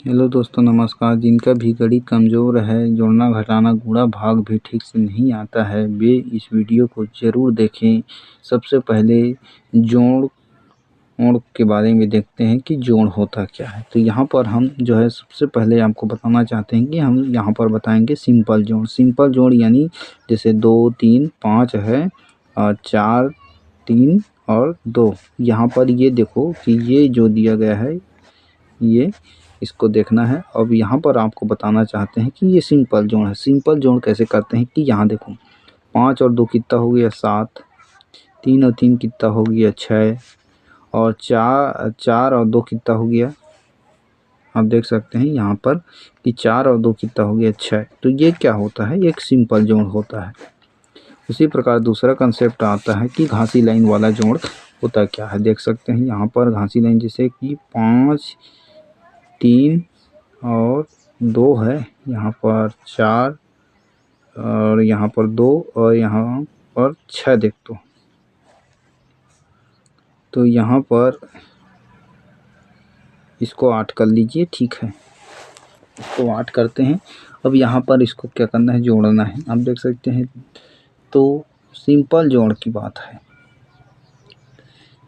Hello दोस्तों, नमस्कार। जिनका भी गणित कमज़ोर है, जोड़ना घटाना गुणा भाग भी ठीक से नहीं आता है, वे इस वीडियो को ज़रूर देखें। सबसे पहले जोड़ के बारे में देखते हैं कि जोड़ होता क्या है। तो यहाँ पर हम जो है सबसे पहले आपको बताना चाहते हैं कि हम यहाँ पर बताएंगे सिंपल जोड़। सिंपल जोड़ यानी जैसे 2 3 5 है और 4 3 और 2। यहाँ पर ये देखो कि ये जो दिया गया है ये इसको देखना है। अब यहाँ पर आपको बताना चाहते हैं कि ये सिंपल जोड़ है। सिंपल जोड़ कैसे करते हैं कि यहाँ देखो 5 और 2 कितना हो गया 7, 3 और 3 कितना हो गया 6 और 4 और 2 कितना हो गया। आप देख सकते हैं यहाँ पर कि 4 और 2 कितना हो गया 6। तो ये क्या होता है, एक सिंपल जोड़ होता है। उसी प्रकार दूसरा कंसेप्ट आता है कि घासी लाइन वाला जोड़ होता क्या है। देख सकते हैं यहाँ पर घासी लाइन जैसे कि 5 3 और 2 है, यहाँ पर 4 और यहाँ पर 2 और यहाँ पर 6 देख तो यहाँ पर इसको 8 कर लीजिए। ठीक है, इसको 8 करते हैं। अब यहाँ पर इसको क्या करना है, जोड़ना है। आप देख सकते हैं तो सिंपल जोड़ की बात है।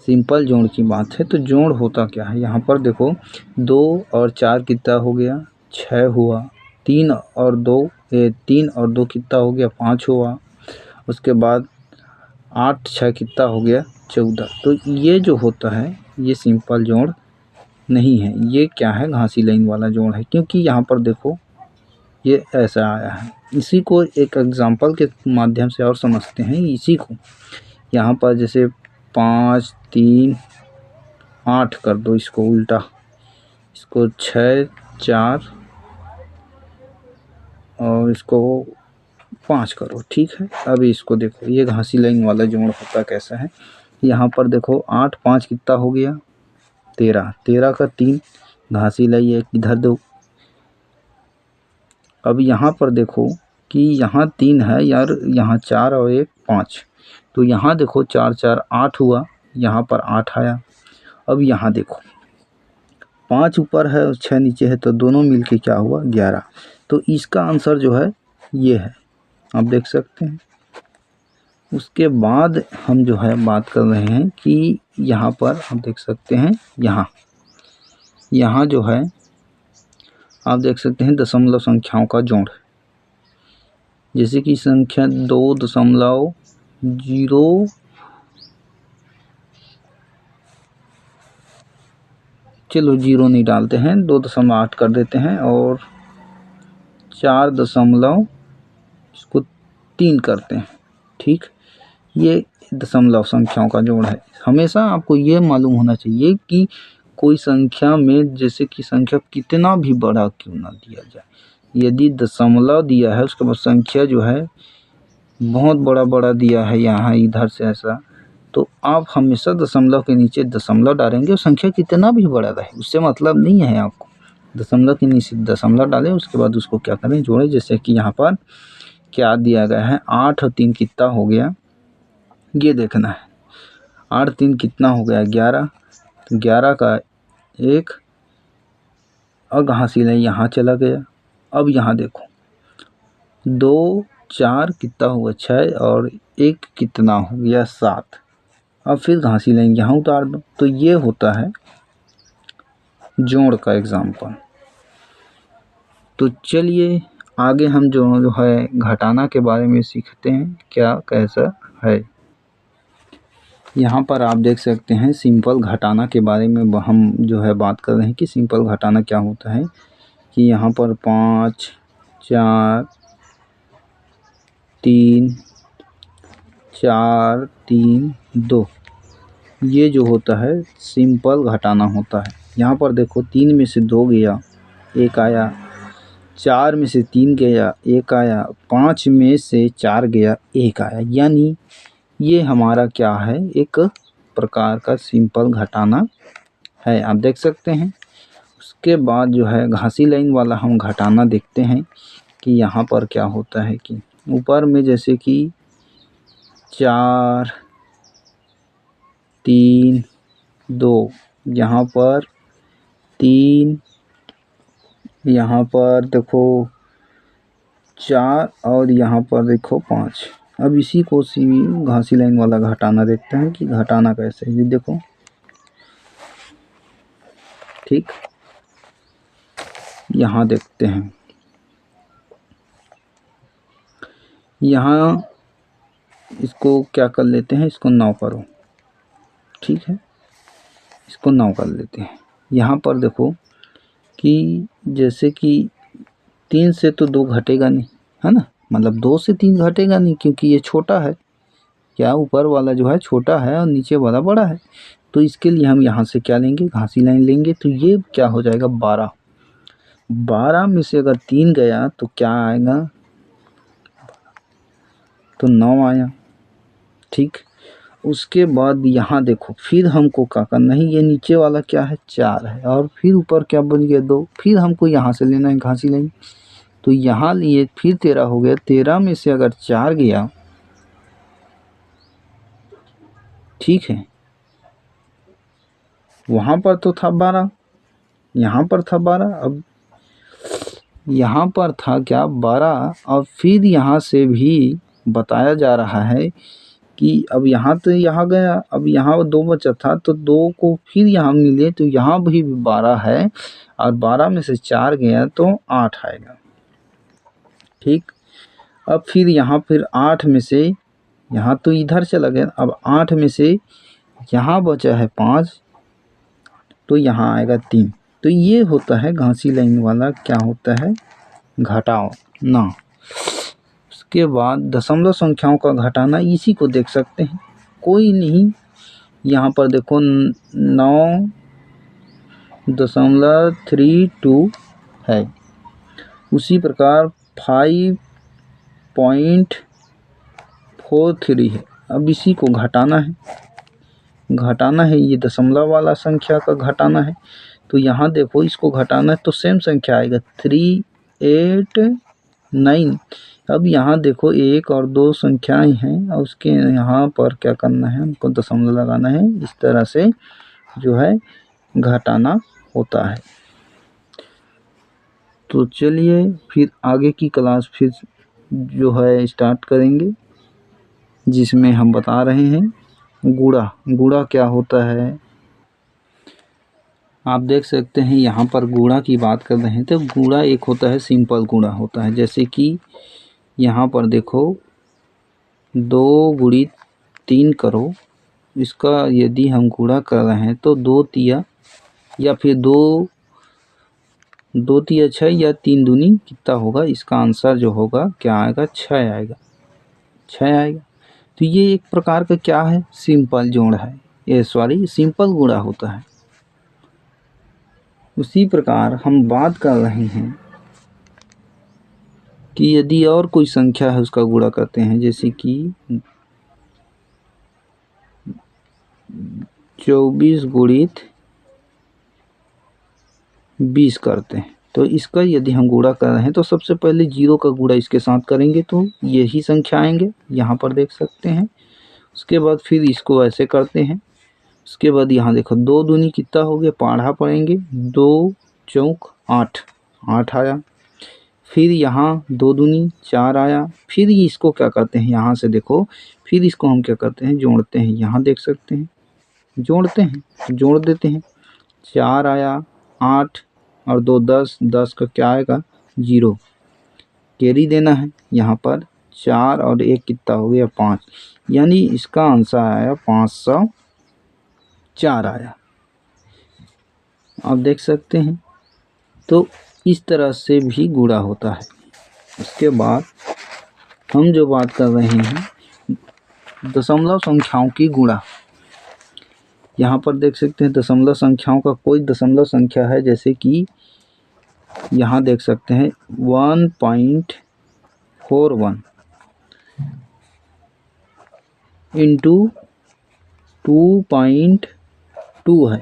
सिंपल जोड़ की बात है तो जोड़ होता क्या है, यहाँ पर देखो 2 और 4 कितना हो गया 6 हुआ, 3 और 2 कितना हो गया 5 हुआ, उसके बाद 8 6 कितना हो गया 14। तो ये जो होता है ये सिंपल जोड़ नहीं है, ये क्या है घासी लाइन वाला जोड़ है। क्योंकि यहाँ पर देखो ये ऐसा आया है। इसी को एक एग्जांपल के माध्यम से और समझते हैं इसी को। यहाँ पर जैसे 5 3 8 कर दो, इसको उल्टा, इसको 6 4 और इसको 5 करो। ठीक है, अब इसको देखो ये घासी लाइन वाला जोड़ होता कैसा है। यहाँ पर देखो 8 5 कितना हो गया 13, 13 का 3 घासी लाई एक इधर दो। अब यहाँ पर देखो कि यहाँ 3 है यार, यहाँ 4 और 1 5, तो यहाँ देखो 4 4 8 हुआ, यहाँ पर 8 आया। अब यहाँ देखो 5 ऊपर है और 6 नीचे है, तो दोनों मिलके क्या हुआ 11। तो इसका आंसर जो है ये है, आप देख सकते हैं। उसके बाद हम जो है बात कर रहे हैं कि यहाँ पर आप देख सकते हैं, यहाँ जो है आप देख सकते हैं दशमलव संख्याओं का जोड़, जैसे कि संख्या 2.0, चलो 0 नहीं डालते हैं, 2.8 कर देते हैं और 4 इसको 3 करते हैं। ठीक, ये दशमलव संख्याओं का जोड़ है। हमेशा आपको ये मालूम होना चाहिए कि कोई संख्या में जैसे कि संख्या कितना भी बड़ा क्यों ना दिया जाए, यदि दशमलव दिया है उसके बाद संख्या जो है बहुत बड़ा दिया है यहाँ इधर से ऐसा, तो आप हमेशा दशमलव के नीचे दशमलव डालेंगे और संख्या कितना भी बड़ा रहे उससे मतलब नहीं है आपको। दशमलव के नीचे दशमलव डालें, उसके बाद उसको क्या करें जोड़ें। जैसे कि यहाँ पर क्या दिया गया है 8 और 3 कितना हो गया, ये देखना है। 8 3 कितना हो गया 11, तो 11 का 1 और घासी लाइन यहाँ चला गया। अब यहाँ देखो 2 4 कितना हुआ 6 और 1 कितना हो गया 7। अब फिर घासी लाइन यहाँ उतार दो। तो ये होता है जोड़ का एग्जाम्पल। तो चलिए आगे हम जो है घटाना के बारे में सीखते हैं क्या कैसा है। यहाँ पर आप देख सकते हैं सिंपल घटाना के बारे में हम जो है बात कर रहे हैं कि सिंपल घटाना क्या होता है। कि यहाँ पर 5 4 3 4 3 2, ये जो होता है सिंपल घटाना होता है। यहाँ पर देखो 3 में से 2 गया 1 आया, 4 में से 3 गया 1 आया, 5 में से 4 गया 1 आया। यानी ये हमारा क्या है, एक प्रकार का सिंपल घटाना है, आप देख सकते हैं। उसके बाद जो है घासी लाइन वाला हम घटाना देखते हैं कि यहाँ पर क्या होता है कि ऊपर में जैसे कि 4 3 2, यहाँ पर 3 यहाँ पर देखो 4 और यहाँ पर देखो 5। अब इसी को घासी लाइन वाला घटाना देखते हैं कि घटाना कैसे है। ये देखो, ठीक, यहाँ देखते हैं। यहाँ इसको क्या कर लेते हैं, इसको 9 करो, ठीक है, इसको 9 कर लेते हैं। यहाँ पर देखो कि जैसे कि 3 से तो 2 घटेगा नहीं, है ना, मतलब 2 से 3 घटेगा नहीं, क्योंकि ये छोटा है, क्या ऊपर वाला जो है छोटा है और नीचे वाला बड़ा है। तो इसके लिए हम यहाँ से क्या लेंगे, घासी लाइन लेंगे। तो ये क्या हो जाएगा 12। 12 में से अगर 3 गया तो क्या आएगा, तो 9 आया, ठीक। उसके बाद यहाँ देखो फिर हमको क्या करना है, ये नीचे वाला क्या है 4 है और फिर ऊपर क्या बन गया 2, फिर हमको यहाँ से लेना है घासी लाइन। तो यहाँ लिए फिर 13 हो गया। 13 में से अगर 4 गया, ठीक है, वहाँ पर तो था 12, यहाँ पर था 12, अब यहाँ पर था क्या 12, और फिर यहाँ से भी बताया जा रहा है कि अब यहाँ तो यहाँ गया, अब यहाँ 2 बचा था तो 2 को फिर यहाँ मिले तो यहाँ भी 12 है और 12 में से 4 गया तो 8 आएगा, ठीक। अब फिर यहाँ फिर 8 में से यहाँ तो इधर चला गया, अब 8 में से यहाँ बचा है 5 तो यहाँ आएगा 3। तो ये होता है घासी लाइन वाला क्या होता है, घटाव ना। उसके बाद दशमलव संख्याओं का घटाना, इसी को देख सकते हैं, कोई नहीं, यहाँ पर देखो 9.32 है। उसी प्रकार 5.43 है। अब इसी को घटाना है, ये दशमलव वाला संख्या का घटाना है। तो यहाँ देखो इसको घटाना है तो सेम संख्या आएगा 389। अब यहाँ देखो 1 और 2 संख्याएं हैं और उसके यहाँ पर क्या करना है, हमको दशमलव लगाना है। इस तरह से जो है घटाना होता है। तो चलिए फिर आगे की क्लास फिर जो है स्टार्ट करेंगे, जिसमें हम बता रहे हैं गुणा क्या होता है। आप देख सकते हैं यहाँ पर गुणा की बात कर रहे हैं तो गुणा एक होता है सिंपल गुणा होता है। जैसे कि यहाँ पर देखो 2 गुणित 3 करो, इसका यदि हम गुणा कर रहे हैं तो 2 तिया या फिर 2 तिया 6 या 3 दूनी कितना होगा, इसका आंसर जो होगा क्या आएगा, 6 आएगा, 6 आएगा। तो ये एक प्रकार का क्या है, सिंपल जोड़ है, ये सिंपल गुणा होता है। उसी प्रकार हम बात कर रहे हैं कि यदि और कोई संख्या है उसका गुणा करते हैं, जैसे कि 24 गुणित 20 करते हैं, तो इसका यदि हम गुणा कर रहे हैं तो सबसे पहले 0 का गुणा इसके साथ करेंगे तो यही संख्या आएंगे, यहाँ पर देख सकते हैं। उसके बाद फिर इसको ऐसे करते हैं। उसके बाद यहाँ देखो 2 दूनी कितना हो गया, पढ़ा पड़ेंगे, 2 चौक 8 आया। फिर यहाँ 2 दूनी 4 आया। फिर इसको क्या करते हैं, यहाँ से देखो फिर इसको हम क्या करते हैं, जोड़ते हैं। यहाँ देख सकते हैं, जोड़ते हैं, जोड़ देते हैं। 4 आया, 8 और 2 10, 10 का क्या आएगा 0, कैरी देना है। यहाँ पर 4 और 1 कितना हो गया 5, यानी इसका आंसर आया 504 आया। आप देख सकते हैं। तो इस तरह से भी गुणा होता है। उसके बाद हम जो बात कर रहे हैं दशमलव संख्याओं की गुणा, यहाँ पर देख सकते हैं दशमलव संख्याओं का कोई दशमलव संख्या है, जैसे कि यहाँ देख सकते हैं 1.41 इंटू 2.2 है।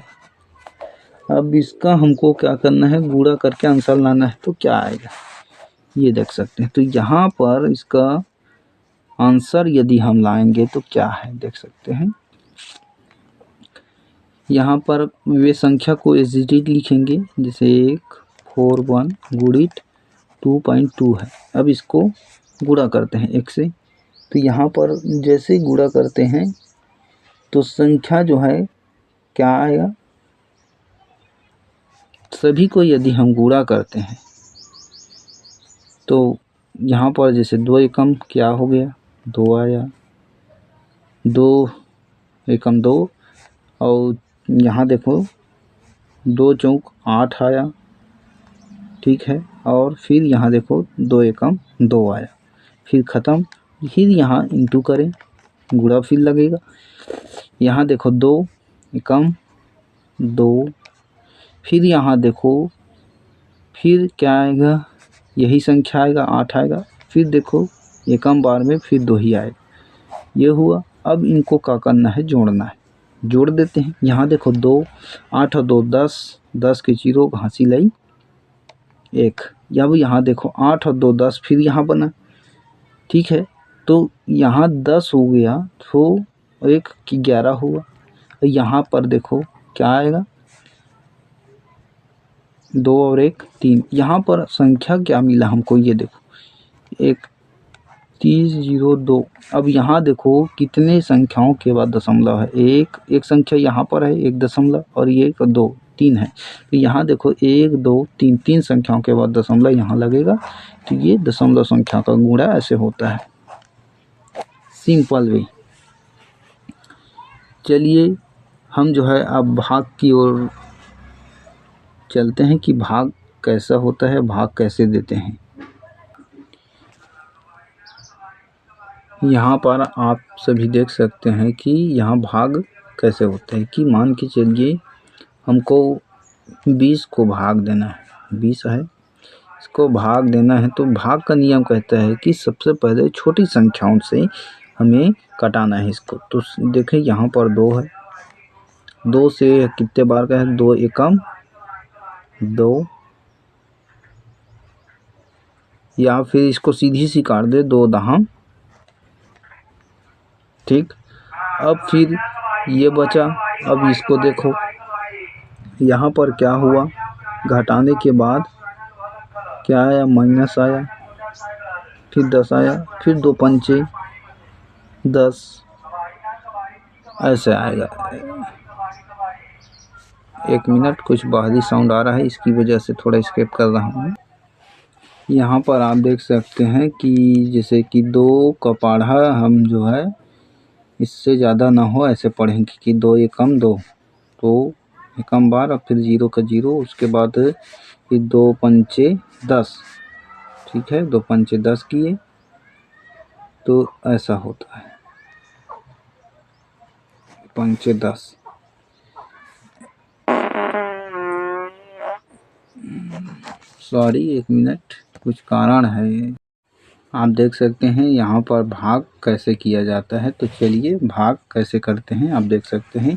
अब इसका हमको क्या करना है, गुणा करके आंसर लाना है, तो क्या आएगा ये देख सकते हैं। तो यहाँ पर इसका आंसर यदि हम लाएंगे तो क्या है देख सकते हैं। यहाँ पर वे संख्या को एजिटिव लिखेंगे, जैसे 1 41 गुणित 2.2 है। अब इसको गुणा करते हैं 1 से, तो यहाँ पर जैसे गुणा करते हैं तो संख्या जो है क्या आएगा, सभी को यदि हम गुणा करते हैं तो यहाँ पर जैसे 2 एकम क्या हो गया, 2 आया, 2 एकम 2, और यहाँ देखो 2 चौक 8 आया, ठीक है। और फिर यहाँ देखो 2 एकम 2 आया, फिर ख़त्म। फिर यहाँ इंटू करें, गुणा फिर लगेगा। यहाँ देखो 2 एकम 2, फिर यहाँ देखो फिर क्या आएगा, यही संख्या आएगा, 8 आएगा। फिर देखो एकम बार में फिर 2 ही आएगा, ये हुआ। अब इनको क्या करना है, जोड़ना है, जोड़ देते हैं। यहाँ देखो 2, 8 और 2 10, 10 के 0 घासी लाई 1। अब यहाँ देखो 8 और 2 10, फिर यहाँ बना, ठीक है। तो यहाँ 10 हो गया, तो 1 की 11 हुआ। यहाँ पर देखो क्या आएगा, 2 और 1 3। यहाँ पर संख्या क्या मिला हमको, ये देखो 3102। अब यहाँ देखो कितने संख्याओं के बाद दशमलव है, एक संख्या यहाँ पर है, 1 दशमलव, और ये 2 3 है। तो यहाँ देखो 1 2 3 3 संख्याओं के बाद दशमलव यहाँ लगेगा। तो ये दशमलव संख्या का गुणा ऐसे होता है, सिंपल वे। चलिए हम जो है अब भाग की ओर चलते हैं कि भाग कैसा होता है, भाग कैसे देते हैं। यहाँ पर आप सभी देख सकते हैं कि यहाँ भाग कैसे होता है कि मान के चलिए हमको 20 को भाग देना है, 20 है, इसको भाग देना है। तो भाग का नियम कहता है कि सबसे पहले छोटी संख्याओं से हमें कटाना है इसको। तो देखें यहाँ पर 2 है, 2 से कितने बार का है, 2 एकम 2, या फिर इसको सीधी सी काट दे, 2 दहम, ठीक। अब फिर ये बचा, अब इसको देखो यहाँ पर क्या हुआ, घटाने के बाद क्या आया, माइनस आया, फिर 10 आया, फिर 2 पंचे 10, ऐसे आएगा। 1 मिनट, कुछ बाहरी साउंड आ रहा है, इसकी वजह से थोड़ा स्किप कर रहा हूँ। यहाँ पर आप देख सकते हैं कि जैसे कि 2 का पढ़ा हम जो है इससे ज़्यादा ना हो ऐसे पढ़ेंगे कि 2 एकम 2, तो एकम बार, और फिर 0 का 0, उसके बाद फिर 2 पंचे 10, ठीक है, 2 पंचे 10 किए, तो ऐसा होता है, पंचे 10। सॉरी 1 मिनट, कुछ कारण है। आप देख सकते हैं यहाँ पर भाग कैसे किया जाता है। तो चलिए भाग कैसे करते हैं, आप देख सकते हैं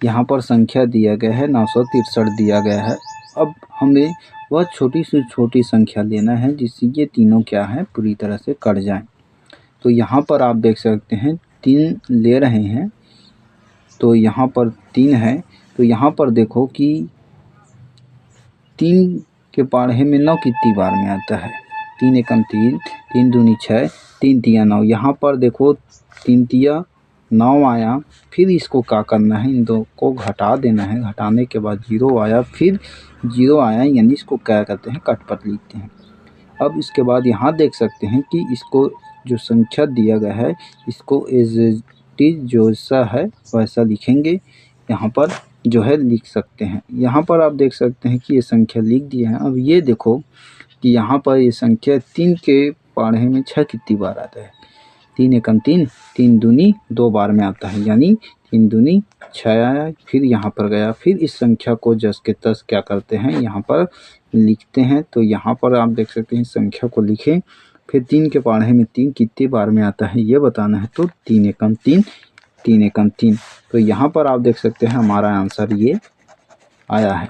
यहाँ पर संख्या दिया गया है 963 दिया गया है। अब हमें वह छोटी से छोटी संख्या लेना है जिससे ये तीनों क्या है, पूरी तरह से कट जाएं। तो यहाँ पर आप देख सकते हैं 3 ले रहे हैं, तो यहाँ पर 3 है। तो यहाँ पर देखो कि 3 के पढ़े में 9 कितनी बार में आता है, 3 एकम 3, 3 दूनी 6, 3 तिया 9। यहाँ पर देखो 3 तिया 9 आया, फिर इसको क्या करना है, इन दो को घटा देना है, घटाने के बाद 0 आया, फिर 0 आया, यानी इसको क्या करते हैं, कटपट लिखते हैं। अब इसके बाद यहाँ देख सकते हैं कि इसको जो संख्या दिया गया है इसको एज इट इज जैसा है वैसा लिखेंगे, यहाँ पर जो है लिख सकते हैं। यहाँ पर आप देख सकते हैं कि ये संख्या लिख दिए हैं। अब ये देखो कि यहाँ पर ये संख्या 3 के पढ़े में 6 कितनी बार आता है, 3 एकम 3, 3 दूनी 2 बार में आता है, यानी 3 दूनी 6 आया, फिर यहाँ पर गया। फिर इस संख्या को जस के तस क्या करते हैं, यहाँ पर लिखते हैं। तो यहाँ पर आप देख सकते हैं संख्या को लिखें, फिर 3 के पढ़े में 3 कितनी बार में आता है ये बताना है। तो 3 एकम 3, 3 एकम 3। तो यहाँ पर आप देख सकते हैं हमारा आंसर ये आया है।